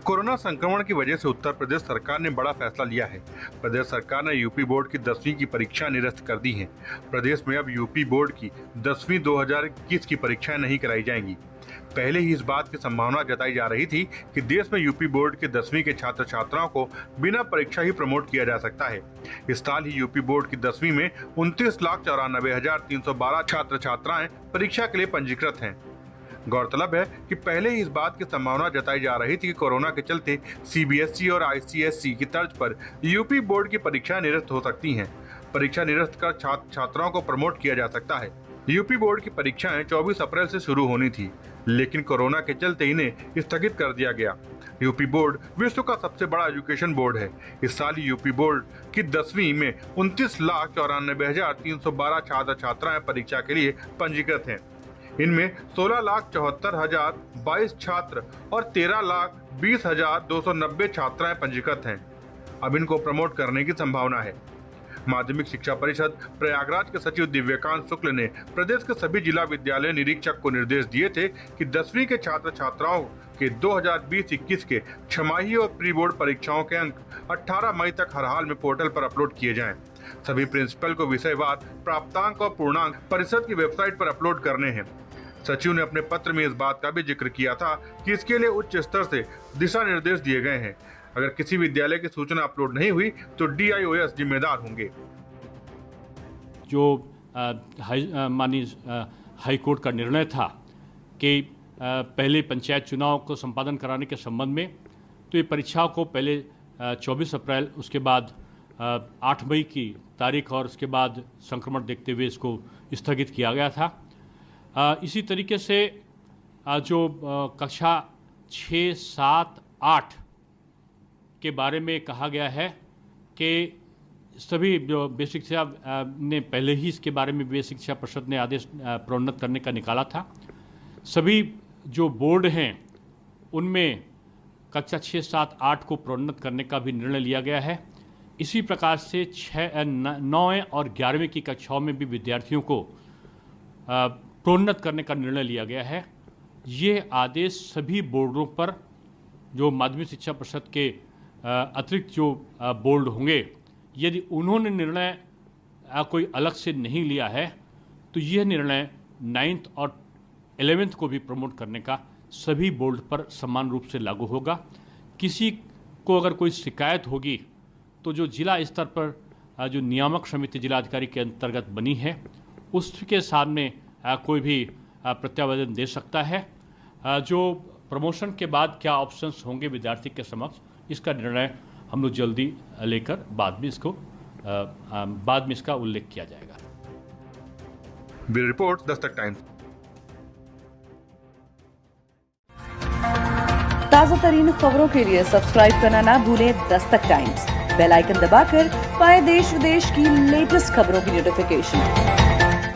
Corona संक्रमण की वजह से उत्तर प्रदेश सरकार ने बड़ा फैसला लिया है। प्रदेश सरकार ने यूपी बोर्ड की 10वीं की परीक्षा निरस्त कर दी है। प्रदेश में अब यूपी बोर्ड की 10वीं 2021 की परीक्षाएं नहीं कराई जाएंगी। पहले ही इस बात की संभावना जताई जा रही थी कि देश में यूपी बोर्ड के 10वीं के छात्र छात्राओं को बिना परीक्षा ही प्रमोट किया जा सकता है। इस साल ही यूपी बोर्ड की 10वीं में 29,94,312 छात्र छात्राएं परीक्षा के लिए पंजीकृत हैं। गौरतलब है कि पहले ही इस बात की संभावना जताई जा रही थी कि कोरोना के चलते सीबीएसई और आईसीएसई की तर्ज पर यूपी बोर्ड की परीक्षाएं निरस्त हो सकती हैं। परीक्षा निरस्त कर छात्र छात्राओं को प्रमोट किया जा सकता है। यूपी बोर्ड की परीक्षाएं 24 अप्रैल से शुरू होनी थी, लेकिन कोरोना के चलते इन्हें स्थगित कर दिया गया। यूपी बोर्ड विश्व का सबसे बड़ा एजुकेशन बोर्ड है। इस साल यूपी बोर्ड की 10वीं में 29,94,312 छात्र छात्राएं परीक्षा के लिए पंजीकृत हैं। इनमें 16,74,022 छात्र और 13,20,290 छात्राएं पंजीकृत हैं। अब इनको प्रमोट करने की संभावना है। माध्यमिक शिक्षा परिषद प्रयागराज के सचिव दिव्यकांत शुक्ल ने प्रदेश के सभी जिला विद्यालय निरीक्षक को निर्देश दिए थे कि 10वीं के छात्र छात्राओं के 2020-21 के छमाही और प्री बोर्ड परीक्षाओं के अंक 18 मई तक हर हाल में पोर्टल पर अपलोड किए जाएं। सभी प्रिंसिपल को विषयवार प्राप्तांक और पूर्णांक परिषद की वेबसाइट पर अपलोड करने हैं। सचिव ने अपने पत्र में इस बात का भी जिक्र किया था कि इसके लिए उच्च स्तर से दिशा निर्देश दिए गए हैं। अगर किसी विद्यालय की सूचना अपलोड नहीं हुई तो DIOS जिम्मेदार होंगे। जो माननीय हाईकोर्ट का निर्णय था कि पहले पंचायत चुनाव को संपादन कराने के संबंध में, तो ये परीक्षाओं को पहले 24 अप्रैल, उसके बाद 8 मई की तारीख और उसके बाद संक्रमण देखते हुए इसको स्थगित किया गया था। इसी तरीके से जो कक्षा 6, 7, 8 के बारे में कहा गया है कि सभी जो बेसिक शिक्षा ने पहले ही इसके बारे में बेसिक शिक्षा परिषद ने आदेश प्रोन्नत करने का निकाला था। सभी जो बोर्ड हैं उनमें कक्षा 6, 7, 8 को प्रोन्नत करने का भी निर्णय लिया गया है। इसी प्रकार से 9 और 11वीं की कक्षाओं में भी विद्यार्थियों को प्रोन्नत करने का निर्णय लिया गया है। ये आदेश सभी बोर्डों पर, जो माध्यमिक शिक्षा परिषद के अतिरिक्त जो बोर्ड होंगे, यदि उन्होंने निर्णय कोई अलग से नहीं लिया है तो यह निर्णय 9th और 11th को भी प्रमोट करने का सभी बोर्ड पर समान रूप से लागू होगा। किसी को अगर कोई शिकायत होगी तो जो जिला स्तर पर जो नियामक समिति जिलाधिकारी के अंतर्गत बनी है उसके सामने कोई भी प्रत्यावेदन दे सकता है। जो प्रमोशन के बाद क्या ऑप्शंस होंगे विद्यार्थी के समक्ष, इसका निर्णय हम लोग जल्दी लेकर बाद में इसका उल्लेख किया जाएगा। Bureau report, Dastak times. ताजा तरीन खबरों के लिए सब्सक्राइब करना ना भूलें दस्तक टाइम्स। बेल आइकन दबाकर पाएं देश विदेश की लेटेस्ट खबरों की नोटिफिकेशन।